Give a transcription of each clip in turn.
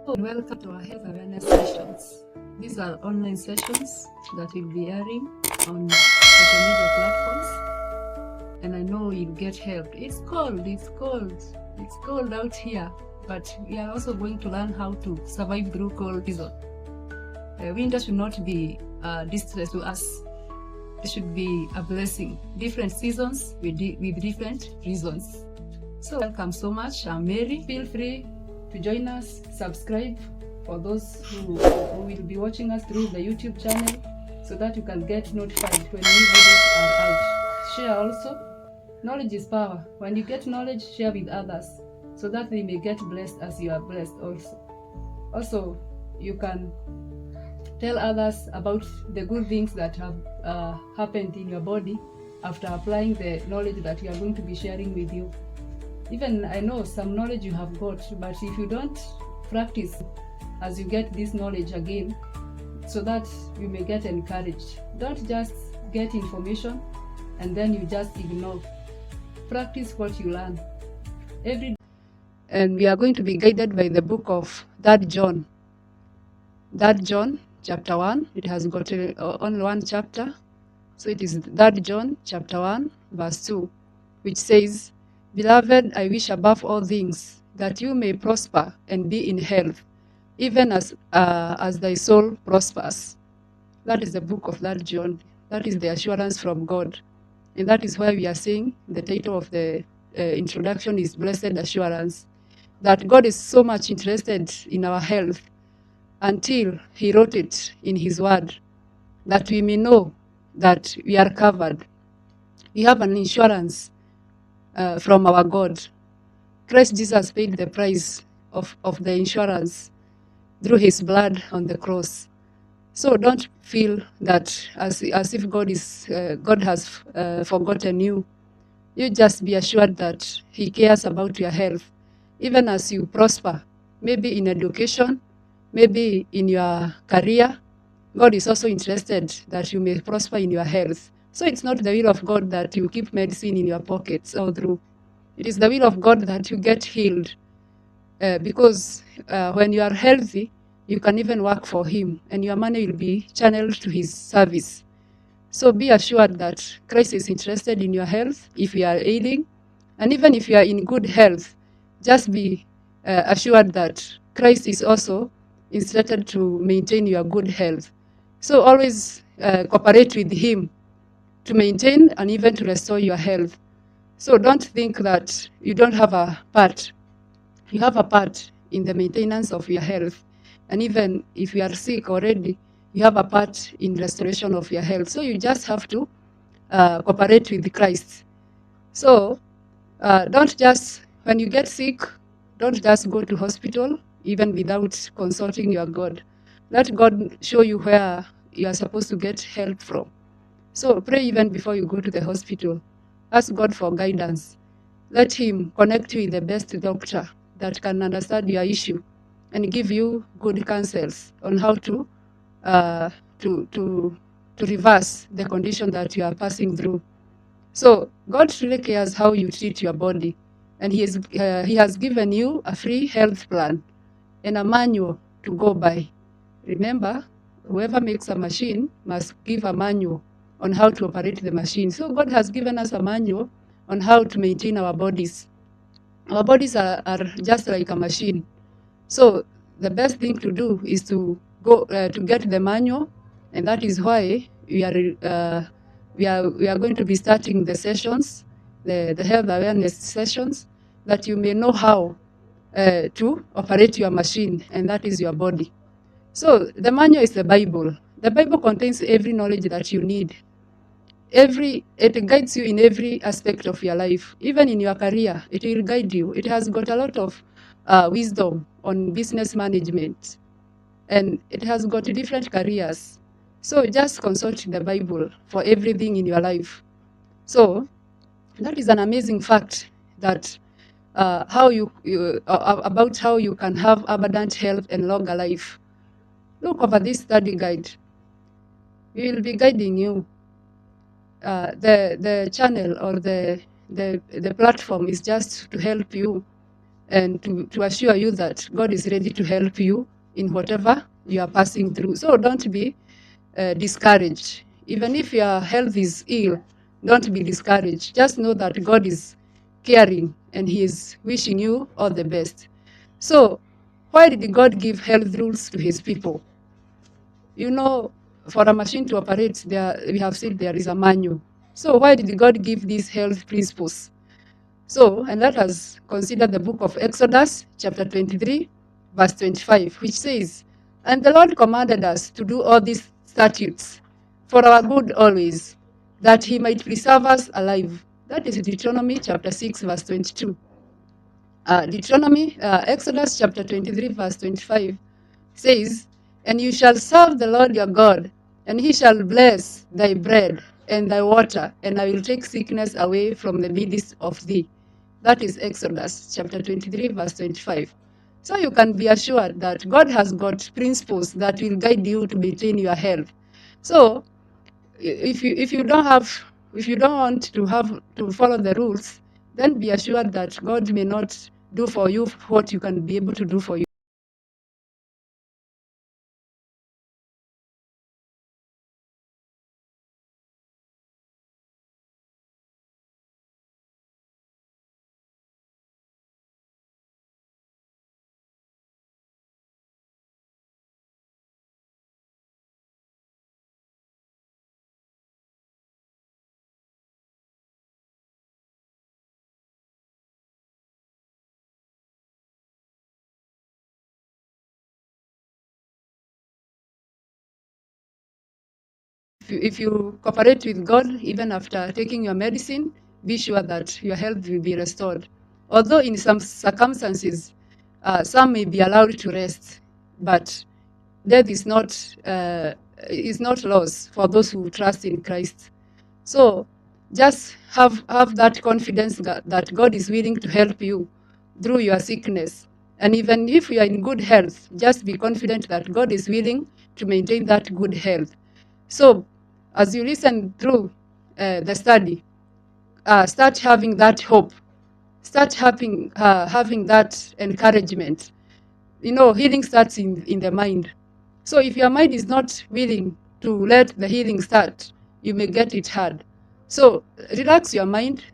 Welcome to our health awareness sessions. These are online sessions that will be airing on social media platforms, and I know you'll get help. It's cold out here, but we are also going to learn how to survive through cold season. Winter should not be distress to us. It should be a blessing. Different seasons with different reasons. So welcome so much. I'm Mary. Feel free to join us, subscribe for those who will be watching us through the YouTube channel so that you can get notified when new videos are out. Share also. Knowledge is power. When you get knowledge, share with others so that they may get blessed as you are blessed also. Also, you can tell others about the good things that have happened in your body after applying the knowledge that you are going to be sharing with you. Even I know some knowledge you have got, but if you don't practice as you get this knowledge again, so that you may get encouraged. Don't just get information and then you just ignore. Practice what you learn every day. And we are going to be guided by the book of 3 John. 3 John chapter 1. It has got only one chapter. So it is 3 John chapter 1 verse 2, which says, "Beloved, I wish above all things that you may prosper and be in health, even as thy soul prospers." That is the book of 3 John. That is the assurance from God. And that is why we are saying the title of the introduction is Blessed Assurance. That God is so much interested in our health until he wrote it in his word, that we may know that we are covered. We have an insurance from our God. Christ Jesus paid the price of the insurance through his blood on the cross. So don't feel that as if God has forgotten you. You just be assured that he cares about your health, even as you prosper, maybe in education, maybe in your career. God is also interested that you may prosper in your health. So it's not the will of God that you keep medicine in your pockets all through. It is the will of God that you get healed, because when you are healthy, you can even work for him and your money will be channeled to his service. So be assured that Christ is interested in your health if you are ailing, and even if you are in good health, just be assured that Christ is also interested to maintain your good health. So always cooperate with him to maintain and even to restore your health. So don't think that you don't have a part. You have a part in the maintenance of your health. And even if you are sick already, you have a part in restoration of your health. So you just have to cooperate with Christ. So don't just, when you get sick, don't just go to hospital even without consulting your God. Let God show you where you are supposed to get help from. So pray even before you go to the hospital. Ask God for guidance. Let him connect you with the best doctor that can understand your issue and give you good counsels on how to reverse the condition that you are passing through. So God really cares how you treat your body, and he has given you a free health plan and a manual to go by. Remember, whoever makes a machine must give a manual on how to operate the machine. So God has given us a manual on how to maintain our bodies. Our bodies are just like a machine. So the best thing to do is to go to get the manual, and that is why we are going to be starting the sessions, the health awareness sessions, that you may know how to operate your machine, and that is your body. So the manual is the Bible. The Bible contains every knowledge that you need. It guides you in every aspect of your life. Even in your career, it will guide you. It has got a lot of wisdom on business management, and it has got different careers. So just consult the Bible for everything in your life. So that is an amazing fact that about how you can have abundant health and longer life. Look over this study guide. We will be guiding you. The channel or the platform is just to help you and to assure you that God is ready to help you in whatever you are passing through. So don't be discouraged. Even if your health is ill, don't be discouraged. Just know that God is caring and He is wishing you all the best. So, why did God give health rules to His people? You know, for a machine to operate, there we have said there is a manual. So, why did God give these health principles? So, and let us consider the book of Exodus, chapter 23, verse 25, which says, "And the Lord commanded us to do all these statutes for our good always, that He might preserve us alive." That is Deuteronomy chapter 6, verse 22. Exodus chapter 23, verse 25 says, "And you shall serve the Lord your God, and He shall bless thy bread and thy water, and I will take sickness away from the midst of thee." That is Exodus chapter 23, verse 25. So you can be assured that God has got principles that will guide you to maintain your health. So if you don't want to have to follow the rules, then be assured that God may not do for you what you can be able to do for you. If you cooperate with God, even after taking your medicine, be sure that your health will be restored. Although in some circumstances, some may be allowed to rest, but death is not loss for those who trust in Christ. So just have that confidence that God is willing to help you through your sickness. And even if you are in good health, just be confident that God is willing to maintain that good health. So as you listen through the study, start having that hope, start having that encouragement. You know, healing starts in the mind. So if your mind is not willing to let the healing start, you may get it hard. So relax your mind,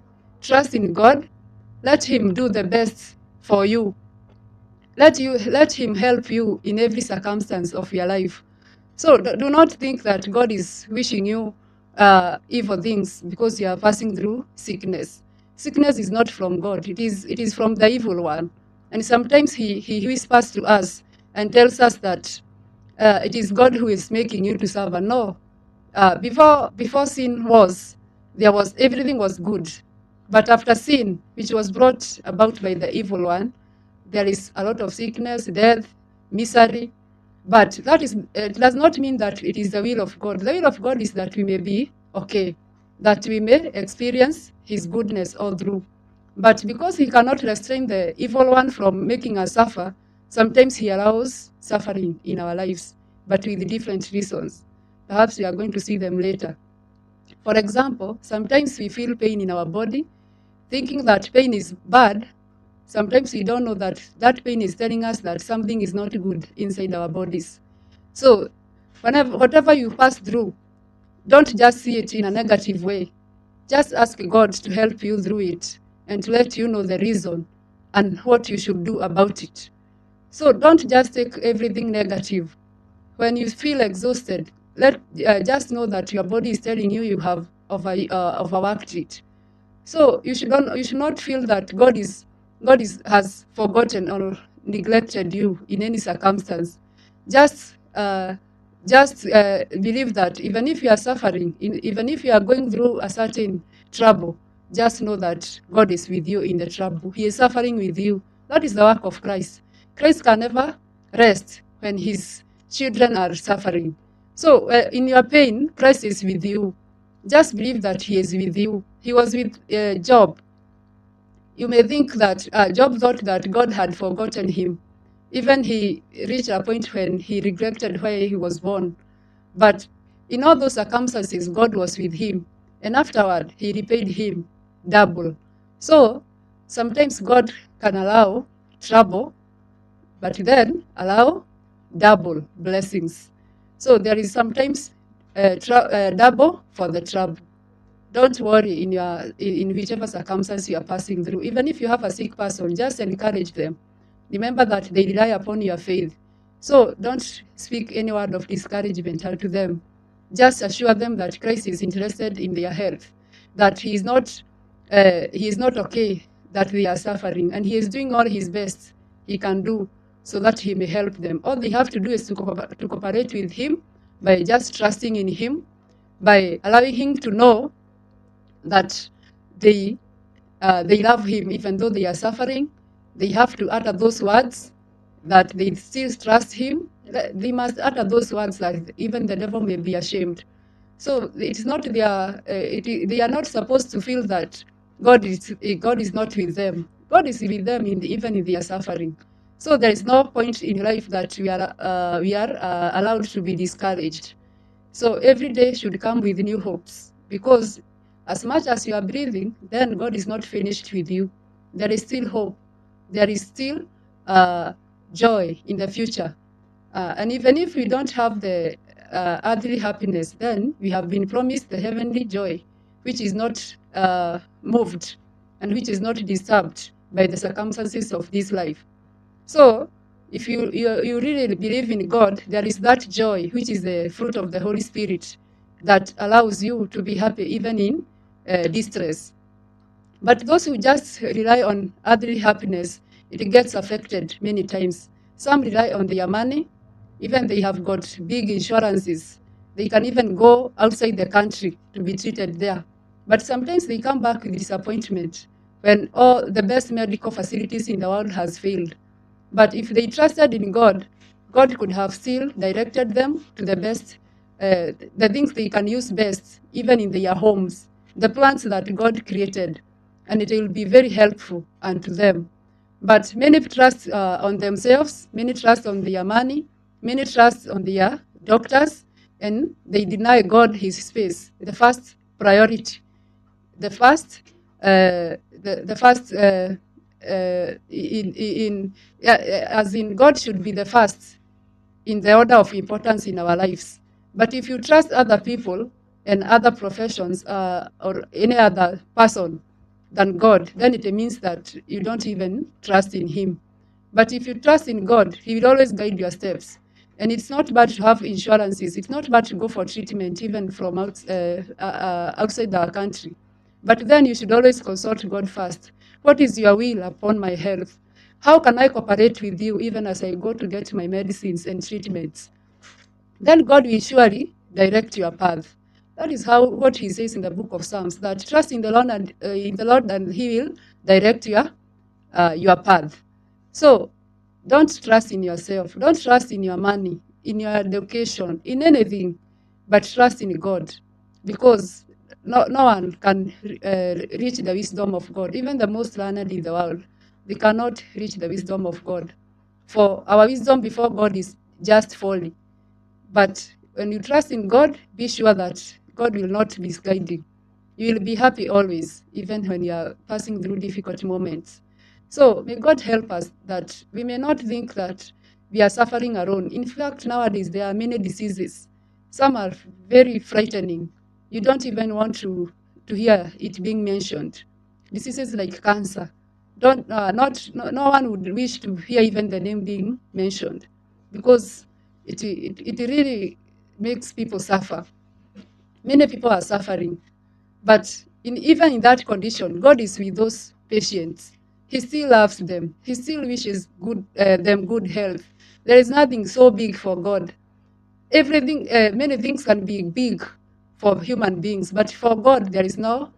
trust in God, let Him do the best for you. Let Him help you in every circumstance of your life. So do not think that God is wishing you evil things because you are passing through sickness. Sickness is not from God. It is from the evil one. And sometimes he whispers to us and tells us that it is God who is making you to suffer. No. Before sin was everything was good. But after sin, which was brought about by the evil one, there is a lot of sickness, death, misery. But it does not mean that it is the will of God. The will of God is that we may be okay, that we may experience His goodness all through. But because He cannot restrain the evil one from making us suffer, sometimes He allows suffering in our lives, but with different reasons. Perhaps we are going to see them later. For example, sometimes we feel pain in our body, thinking that pain is bad. Sometimes we don't know that that pain is telling us that something is not good inside our bodies. So whatever you pass through, don't just see it in a negative way. Just ask God to help you through it and to let you know the reason and what you should do about it. So don't just take everything negative. When you feel exhausted, just know that your body is telling you you have overworked it. So you should not feel that has forgotten or neglected you in any circumstance. Just believe that even if you are suffering, even if you are going through a certain trouble, just know that God is with you in the trouble. He is suffering with you. That is the work of Christ. Christ can never rest when His children are suffering. So in your pain, Christ is with you. Just believe that He is with you. He was with Job. You may think that Job thought that God had forgotten him. Even he reached a point when he regretted where he was born. But in all those circumstances, God was with him. And afterward, He repaid him double. So sometimes God can allow trouble, but then allow double blessings. So there is sometimes double for the trouble. Don't worry in whichever circumstance you are passing through. Even if you have a sick person, just encourage them. Remember that they rely upon your faith. So don't speak any word of discouragement to them. Just assure them that Christ is interested in their health, that he is not okay, that they are suffering, and he is doing all his best he can do so that he may help them. All they have to do is to cooperate with him by just trusting in him, by allowing him to know that they love him even though they are suffering. They have to utter those words that they still trust him. They must utter those words that even the devil may be ashamed. So it's not they are not supposed to feel that God is not with them. God is with them even in their suffering. So there is no point in life that we are allowed to be discouraged. So every day should come with new hopes, because as much as you are breathing, then God is not finished with you. There is still hope. There is still joy in the future. And even if we don't have the earthly happiness, then we have been promised the heavenly joy, which is not moved and which is not disturbed by the circumstances of this life. So if you really believe in God, there is that joy, which is the fruit of the Holy Spirit, that allows you to be happy even in distress. But those who just rely on earthly happiness, it gets affected many times. Some rely on their money, even they have got big insurances. They can even go outside the country to be treated there. But sometimes they come back with disappointment when all the best medical facilities in the world has failed. But if they trusted in God, God could have still directed them to the best, the things they can use best, even in their homes, the plants that God created, and it will be very helpful unto them. But many trust on themselves, many trust on their money, many trust on their doctors, and they deny God his space, the first priority, the first, the first as in God should be the first in the order of importance in our lives. But if you trust other people and other professions or any other person than God, then it means that you don't even trust in him. But if you trust in God, he will always guide your steps. And it's not bad to have insurances. It's not bad to go for treatment even from outside our country. But then you should always consult God first. What is your will upon my health? How can I cooperate with you even as I go to get my medicines and treatments? Then God will surely direct your path. That is what he says in the book of Psalms, that trust in the Lord and he will direct your path. So don't trust in yourself. Don't trust in your money, in your education, in anything, but trust in God, because no one can reach the wisdom of God. Even the most learned in the world, they cannot reach the wisdom of God. For our wisdom before God is just folly. But when you trust in God, be sure that God will not misguide you. You will be happy always, even when you are passing through difficult moments. So may God help us that we may not think that we are suffering alone. In fact, nowadays there are many diseases. Some are very frightening. You don't even want to hear it being mentioned. Diseases like cancer. No one would wish to hear even the name being mentioned, because it really makes people suffer. Many people are suffering, but even in that condition, God is with those patients. He still loves them. He still wishes them good health. There is nothing so big for God. Many things can be big for human beings, but for God, there is no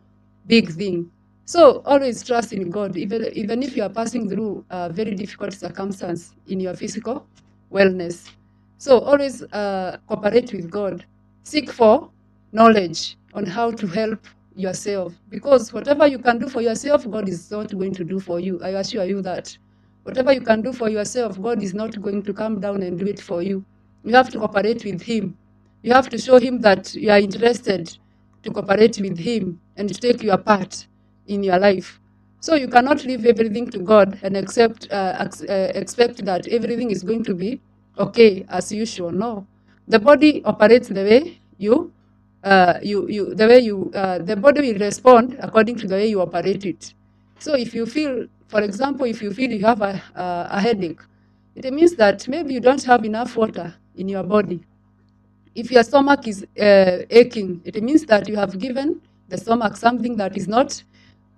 big thing. So always trust in God, even if you are passing through a very difficult circumstance in your physical wellness. So always cooperate with God. Seek for knowledge on how to help yourself, because whatever you can do for yourself, God is not going to do for you. I assure you that. Whatever you can do for yourself, God is not going to come down and do it for you. You have to cooperate with him. You have to show him that you are interested to cooperate with him and to take your part in your life. So you cannot leave everything to God and expect that everything is going to be okay as usual. No, the body operates the way the body will respond according to the way you operate it. So if you feel, for example, if you feel you have a headache, it means that maybe you don't have enough water in your body. If your stomach is aching, it means that you have given the stomach something that is not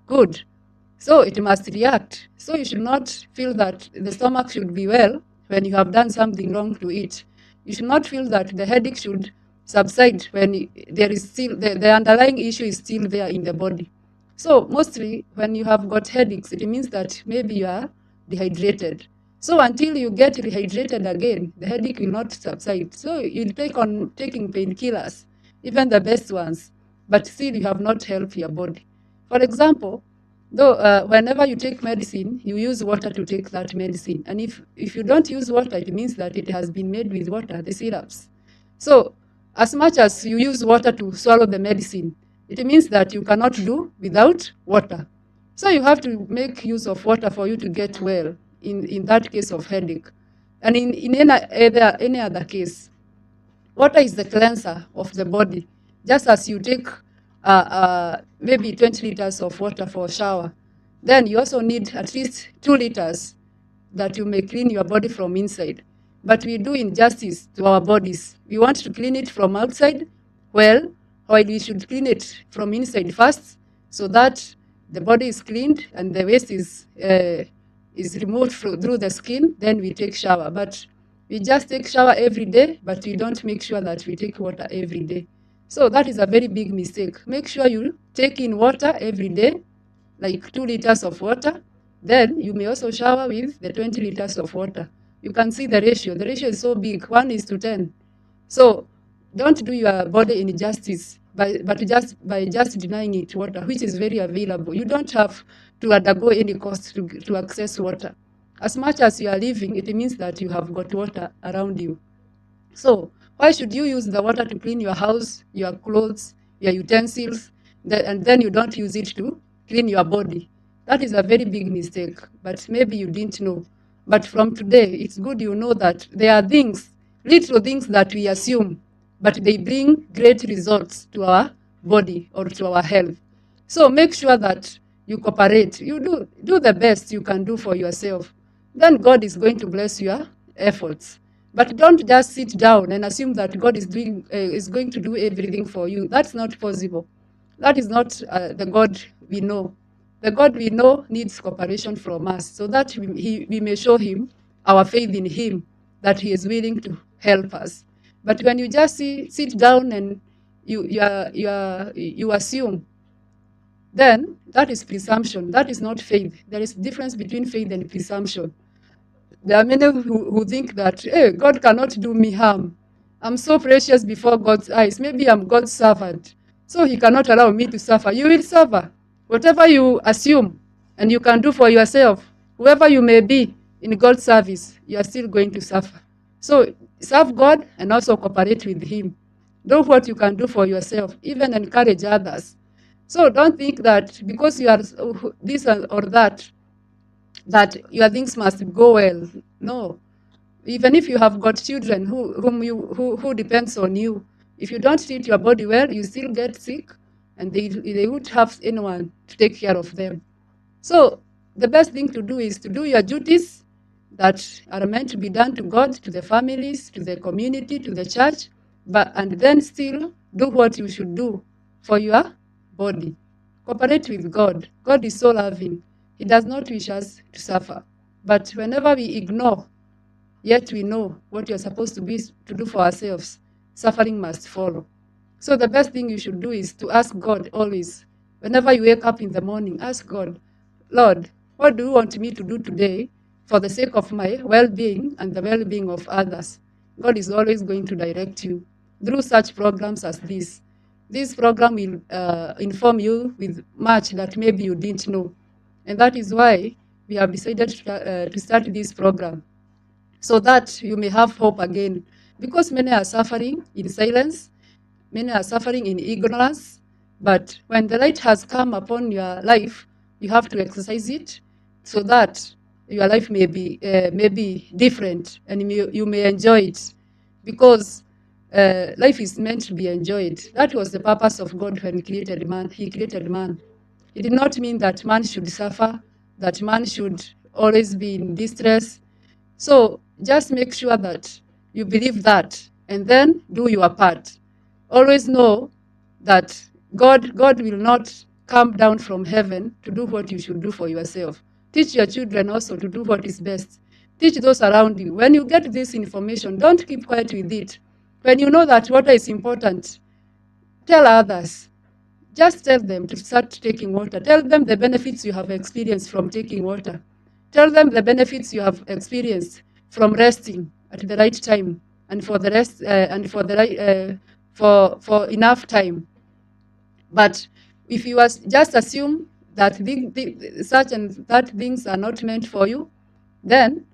good. So it must react. So you should not feel that the stomach should be well when you have done something wrong to it. You should not feel that the headache should subside when there is still the underlying issue is still there in the body. So mostly when you have got headaches, it means that maybe you are dehydrated. So until you get rehydrated again, the headache will not subside. So you'll take on taking painkillers, even the best ones, but still you have not helped your body. For example, though whenever you take medicine, you use water to take that medicine. And if you don't use water, it means that it has been made with water, the syrups. So as much as you use water to swallow the medicine, it means that you cannot do without water. So you have to make use of water for you to get well in that case of headache. And in any other case, water is the cleanser of the body. Just as you take maybe 20 liters of water for a shower, then you also need at least 2 liters that you may clean your body from inside. But we do injustice to our bodies. We want to clean it from outside, well, while we should clean it from inside first, so that the body is cleaned and the waste is removed through the skin, then we take shower. But we just take shower every day, but we don't make sure that we take water every day. So that is a very big mistake. Make sure you take in water every day, like 2 liters of water. Then you may also shower with the 20 liters of water. You can see the ratio. The ratio is so big, 1:10. So don't do your body injustice by just denying it water, which is very available. You don't have to undergo any cost to access water. As much as you are living, it means that you have got water around you. So why should you use the water to clean your house, your clothes, your utensils, and then you don't use it to clean your body? That is a very big mistake, but maybe you didn't know. But from today, it's good you know that there are things, little things that we assume, but they bring great results to our body or to our health. So make sure that you cooperate. You do the best you can do for yourself. Then God is going to bless your efforts. But don't just sit down and assume that God is going to do everything for you. That's not possible. That is not the God we know. The God we know needs cooperation from us so that we may show him our faith in him, that he is willing to help us. But when you just sit down and you assume, then that is presumption. That is not faith. There is a difference between faith and presumption. There are many who think that, hey, God cannot do me harm. I'm so precious before God's eyes. Maybe I'm God's servant, so he cannot allow me to suffer. You will suffer. Whatever you assume and you can do for yourself, whoever you may be in God's service, you are still going to suffer. So serve God and also cooperate with him. Do what you can do for yourself, even encourage others. So don't think that because you are this or that your things must go well. No. Even if you have got children who depends on you, if you don't treat your body well, you still get sick, and they won't have anyone to take care of them. So the best thing to do is to do your duties that are meant to be done to God, to the families, to the community, to the church, and then still do what you should do for your body. Cooperate with God. God is so loving. He does not wish us to suffer. But whenever we ignore, yet we know what you're supposed to do for ourselves, suffering must follow. So the best thing you should do is to ask God always. Whenever you wake up in the morning, ask God, Lord, what do you want me to do today for the sake of my well-being and the well-being of others? God is always going to direct you through such programs as this. This program will inform you with much that maybe you didn't know. And that is why we have decided to start this program, so that you may have hope again. Because many are suffering in silence, many are suffering in ignorance, but when the light has come upon your life, You have to exercise it so that your life may be different, and you may enjoy it, because life is meant to be enjoyed. That was the purpose of God when He created man. He created man. It did not mean that man should suffer, that man should always be in distress. So just make sure that you believe that, and then do your part. Always know that God will not come down from heaven to do what you should do for yourself. Teach your children also to do what is best. Teach those around you. When you get this information, don't keep quiet with it. When you know that water is important, tell others. Just tell them to start taking water. Tell them the benefits you have experienced from taking water. Tell them the benefits you have experienced from resting at the right time, and for the rest and for the right for enough time. But if you just assume that such and that things are not meant for you, then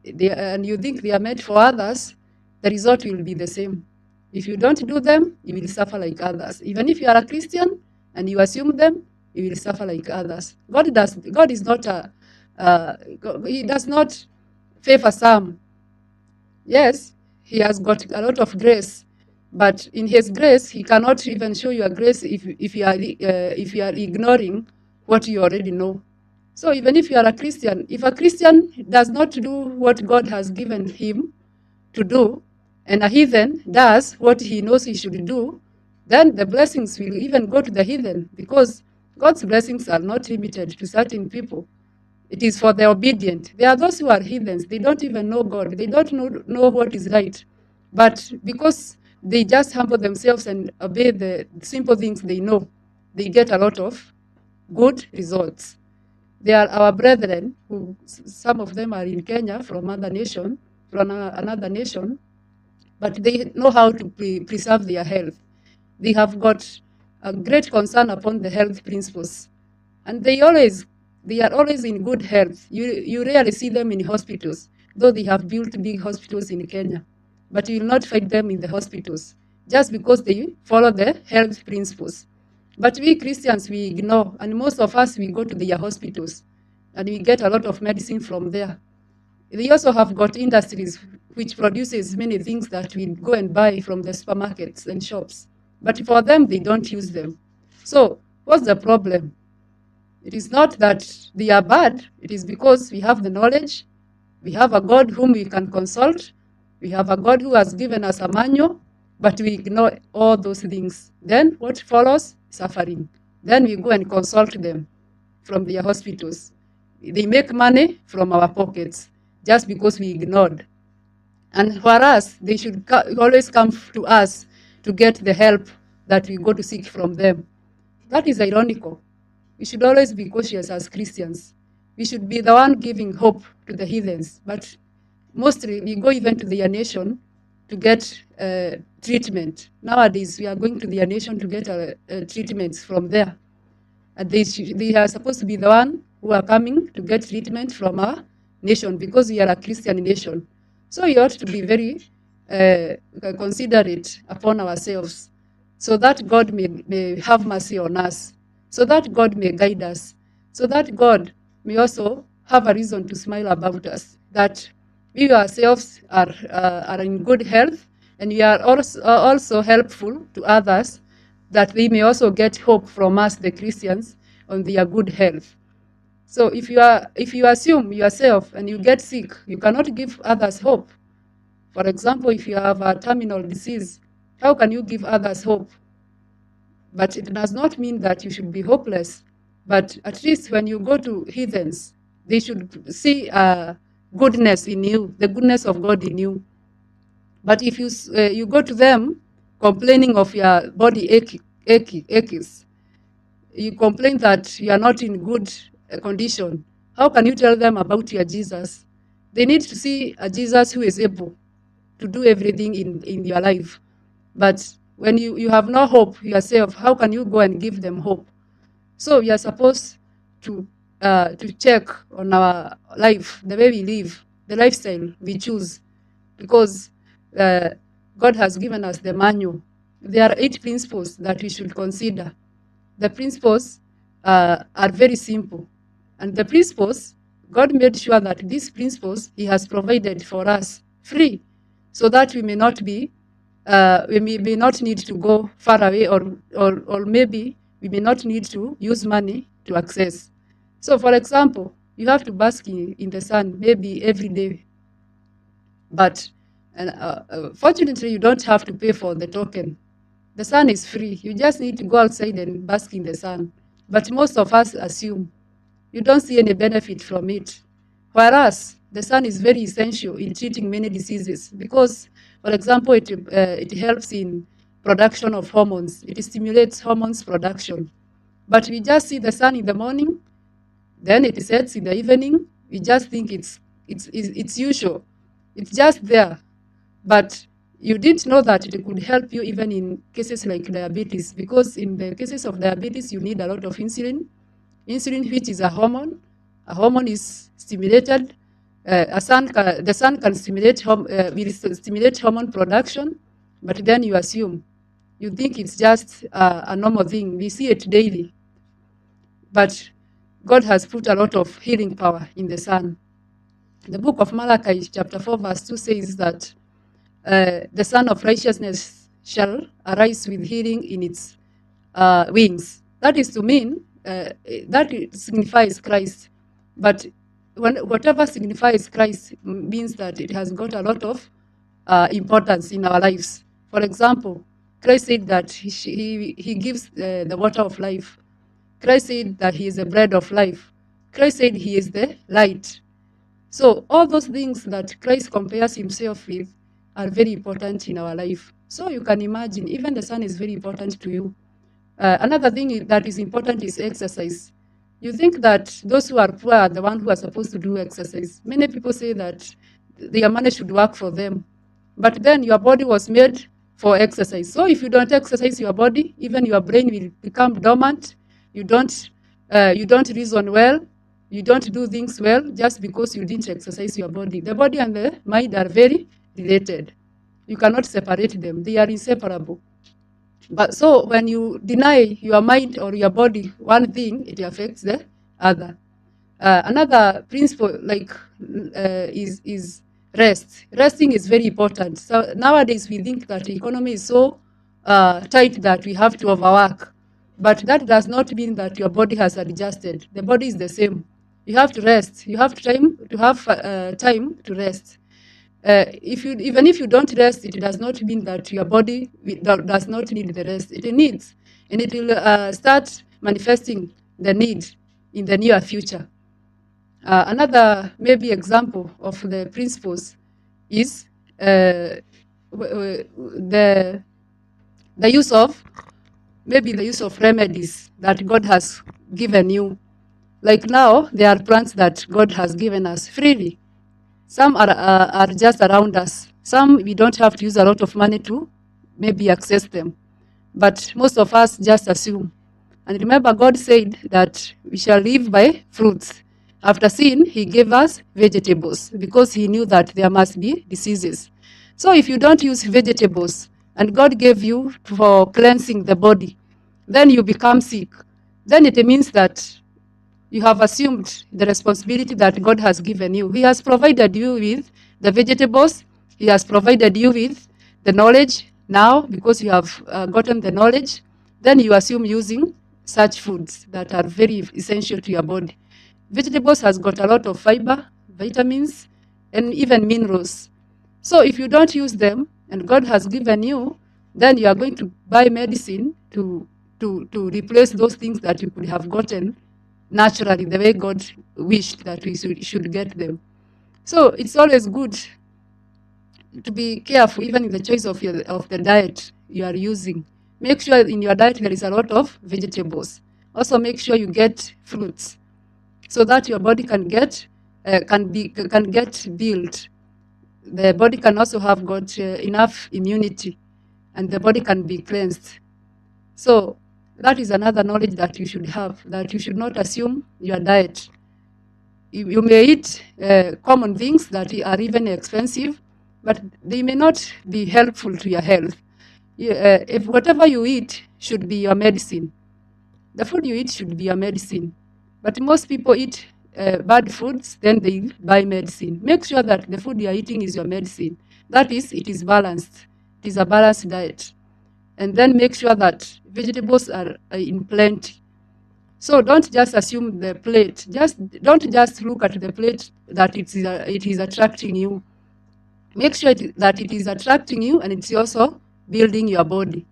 and you think they are meant for others, the result will be the same. If you don't do them, you will suffer like others. Even if you are a Christian and you assume them, you will suffer like others. God is not He does not favor some. Yes, He has got a lot of grace, but in His grace, He cannot even show you a grace if you are ignoring what you already know. So even if you are a Christian, if a Christian does not do what God has given him to do, and a heathen does what he knows he should do, then the blessings will even go to the heathen, because God's blessings are not limited to certain people. It is for the obedient. There are those who are heathens. They don't even know God. They don't know what is right. But because they just humble themselves and obey the simple things they know, they get a lot of good results. They are our brethren, who some of them are in Kenya from another nation, but they know how to preserve their health. They have got a great concern upon the health principles, and they are always in good health. You rarely see them in hospitals, though they have built big hospitals in Kenya, but you will not find them in the hospitals just because they follow the health principles. But we Christians, we ignore, and most of us, we go to their hospitals, and we get a lot of medicine from there. They also have got industries which produces many things that we go and buy from the supermarkets and shops. But for them, they don't use them. So what's the problem? It is not that they are bad. It is because we have the knowledge. We have a God whom we can consult. We have a God who has given us a manual, but we ignore all those things. Then what follows? Suffering. Then we go and consult them from their hospitals. They make money from our pockets just because we ignored. And for us, they should always come to us to get the help that we go to seek from them. That is ironical. We should always be cautious as Christians. We should be the one giving hope to the heathens, but mostly we go even to their nation to get treatment. Nowadays, we are going to their nation to get treatments from there. And they are supposed to be the one who are coming to get treatment from our nation, because we are a Christian nation. So we ought to be very considerate upon ourselves, so that God may have mercy on us, so that God may guide us, so that God may also have a reason to smile about us, that we ourselves are in good health, and we are also helpful to others, that they may also get hope from us, the Christians, on their good health. So if you assume yourself and you get sick, you cannot give others hope. For example, if you have a terminal disease, how can you give others hope? But it does not mean that you should be hopeless. But at least when you go to heathens, they should see goodness in you, the goodness of God in you. But if you go to them complaining of your body aches, you complain that you are not in good condition, how can you tell them about your Jesus? They need to see a Jesus who is able to do everything in your life. But when you have no hope yourself, how can you go and give them hope? So we are supposed to check on our life, the way we live, the lifestyle we choose, because God has given us the manual. There are 8 principles that we should consider. The principles are very simple. And the principles, God made sure that these principles He has provided for us free, so that we may not be, we may not need to go far away, or maybe we may not need to use money to access. So, for example, you have to bask in the sun maybe every day, but fortunately, you don't have to pay for the token. The sun is free. You just need to go outside and bask in the sun. But most of us assume you don't see any benefit from it. Whereas the sun is very essential in treating many diseases because, for example, it helps in production of hormones. It stimulates hormones production. But we just see the sun in the morning, then it sets in the evening. We just think it's usual. It's just there. But you didn't know that it could help you even in cases like diabetes, because in the cases of diabetes, you need a lot of insulin. Insulin, which is a hormone. A hormone is stimulated. The sun can stimulate, will stimulate hormone production, but then you assume, you think it's just a normal thing. We see it daily. But God has put a lot of healing power in the sun. The book of Malachi, chapter 4, verse 2 says that the Son of Righteousness shall arise with healing in its wings. That is to mean, that signifies Christ. But whatever signifies Christ means that it has got a lot of importance in our lives. For example, Christ said that he gives the water of life. Christ said that He is the bread of life. Christ said He is the light. So all those things that Christ compares Himself with are very important in our life. So you can imagine, even the sun is very important to you. Another thing that is important is exercise. You think that those who are poor are the ones who are supposed to do exercise. Many people say that their money should work for them. But then your body was made for exercise. So if you don't exercise your body, even your brain will become dormant. You don't reason well. You don't do things well just because you didn't exercise your body. The body and the mind are very related. You cannot separate them. They are inseparable. But so when you deny your mind or your body one thing, it affects the other. Another principle is rest. Resting is very important. So nowadays we think that the economy is so tight that we have to overwork. But that does not mean that your body has adjusted. The body is the same. You have to rest. You have time to rest. Even if you don't rest, it does not mean that your body does not need the rest. It needs, and it will start manifesting the need in the near future. Another maybe example of the principles is the use of remedies that God has given you. Like now, there are plants that God has given us freely. Some are just around us. Some we don't have to use a lot of money to maybe access them. But most of us just assume. And remember, God said that we shall live by fruits. After sin, He gave us vegetables because He knew that there must be diseases. So if you don't use vegetables and God gave you for cleansing the body, then you become sick. Then it means that you have assumed the responsibility that God has given you. He has provided you with the vegetables. He has provided you with the knowledge. Now, because you have gotten the knowledge, then you assume using such foods that are very essential to your body. Vegetables has got a lot of fiber, vitamins, and even minerals. So if you don't use them, and God has given you, then you are going to buy medicine to replace those things that you could have gotten naturally, the way God wished that we should get them. So it's always good to be careful, even in the choice of the diet you are using. Make sure in your diet there is a lot of vegetables. Also, make sure you get fruits, so that your body can get built. The body can also have got enough immunity, and the body can be cleansed. So that is another knowledge that you should have, that you should not assume your diet. You may eat common things that are even expensive, but they may not be helpful to your health. If whatever you eat should be your medicine. The food you eat should be your medicine. But most people eat bad foods, then they buy medicine. Make sure that the food you are eating is your medicine. That is, it is balanced. It is a balanced diet. And then make sure that vegetables are in plenty. So don't just assume the plate. Don't just look at the plate that it is attracting you. Make sure that it is attracting you and it's also building your body.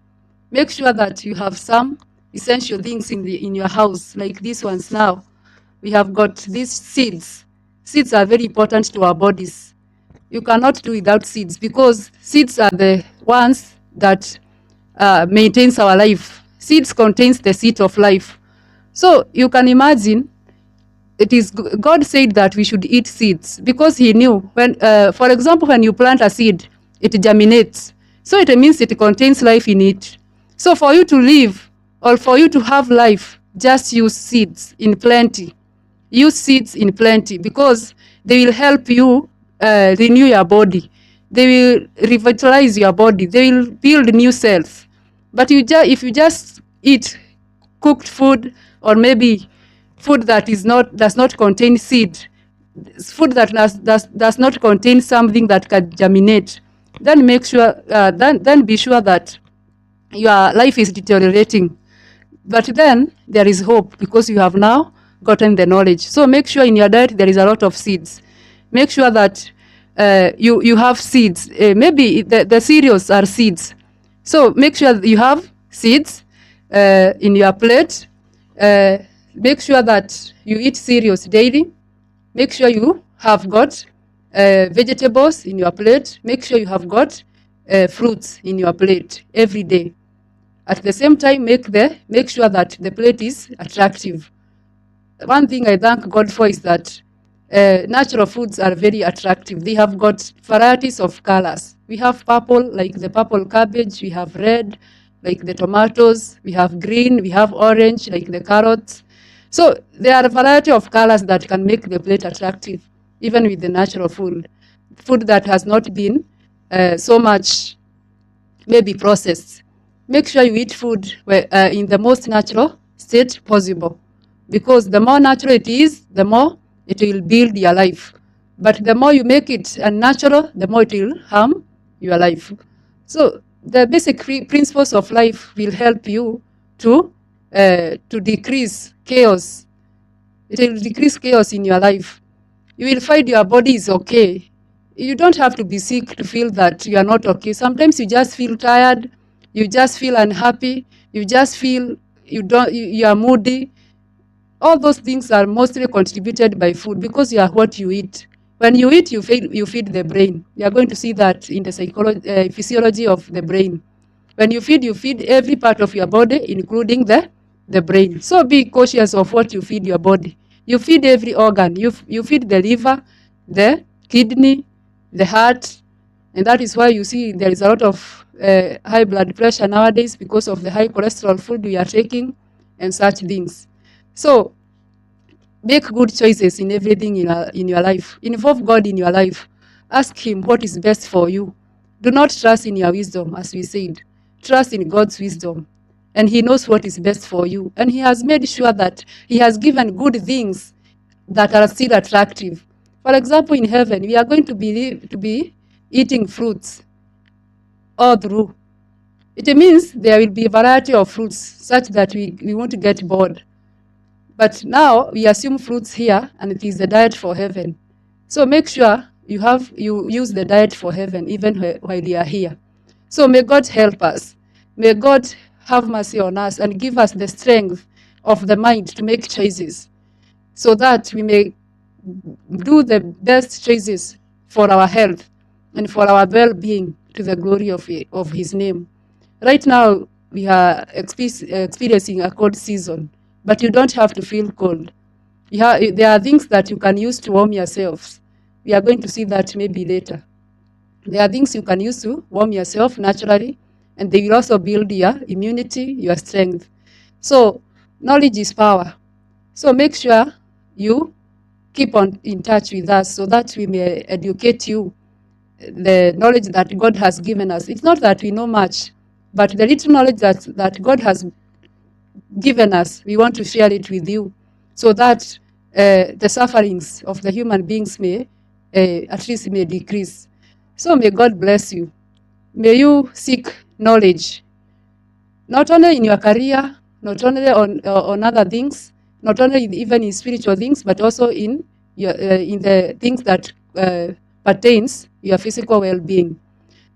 Make sure that you have some essential things in your house, like these ones now. We have got these seeds. Seeds are very important to our bodies. You cannot do without seeds because seeds are the ones that maintains our life. Seeds contains the seed of life. So you can imagine, it is God said that we should eat seeds because he knew when, for example, when you plant a seed, it germinates. So it means it contains life in it. So for you to live or for you to have life, just use seeds in plenty. Use seeds in plenty because they will help you renew your body. They will revitalize your body. They will build new cells. But if you just eat cooked food or maybe food that does not contain seed, food that does not contain something that can germinate, then make sure then be sure that your life is deteriorating. But then there is hope because you have now gotten the knowledge. So make sure in your diet there is a lot of seeds. Make sure that you have seeds. Maybe the cereals are seeds. So make sure you have seeds in your plate. Make sure that you eat cereals daily. Make sure you have got vegetables in your plate. Make sure you have got fruits in your plate every day. At the same time, make sure that the plate is attractive. One thing I thank God for is that natural foods are very attractive. They have got varieties of colors. We have purple, like the purple cabbage. We have red, like the tomatoes. We have green. We have orange, like the carrots. So there are a variety of colors that can make the plate attractive, even with the natural food. Food that has not been so much maybe processed. Make sure you eat food in the most natural state possible, because the more natural it is, the more it will build your life. But the more you make it unnatural, the more it will harm your life. So the basic principles of life will help you to decrease chaos. It will decrease chaos in your life. You will find your body is okay. You don't have to be sick to feel that you are not okay. Sometimes you just feel tired, you just feel unhappy, you just feel you are moody. All those things are mostly contributed by food because you are what you eat. When you eat, you feed the brain. You are going to see that in the physiology of the brain. When you feed every part of your body, including the brain. So be cautious of what you feed your body. You feed every organ. You feed the liver, the kidney, the heart, and that is why you see there is a lot of high blood pressure nowadays because of the high cholesterol food we are taking and such things. So make good choices in everything in your life. Involve God in your life. Ask him what is best for you. Do not trust in your wisdom, as we said. Trust in God's wisdom. And he knows what is best for you. And he has made sure that he has given good things that are still attractive. For example, in heaven, we are going to be eating fruits all through. It means there will be a variety of fruits such that we won't get bored. But now we assume fruits here, and it is the diet for heaven. So make sure you use the diet for heaven even while you are here. So may God help us. May God have mercy on us and give us the strength of the mind to make choices so that we may do the best choices for our health and for our well-being to the glory of his name. Right now, we are experiencing a cold season, but you don't have to feel cold. There are things that you can use to warm yourselves. We are going to see that maybe later. There are things you can use to warm yourself naturally, and they will also build your immunity, your strength. So knowledge is power. So make sure you keep on in touch with us so that we may educate you the knowledge that God has given us. It's not that we know much, but the little knowledge that God has given us. We want to share it with you so that the sufferings of the human beings may, at least may decrease. So may God bless you. May you seek knowledge, not only in your career, not only on other things, not only even in spiritual things, but also in in the things that pertains your physical well-being.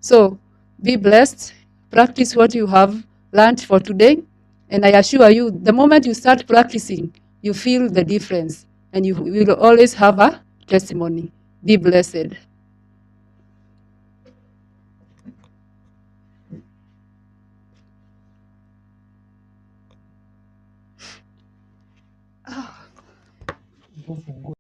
So be blessed, practice what you have learned for today, and I assure you, the moment you start practicing, you feel the difference, and you will always have a testimony. Be blessed.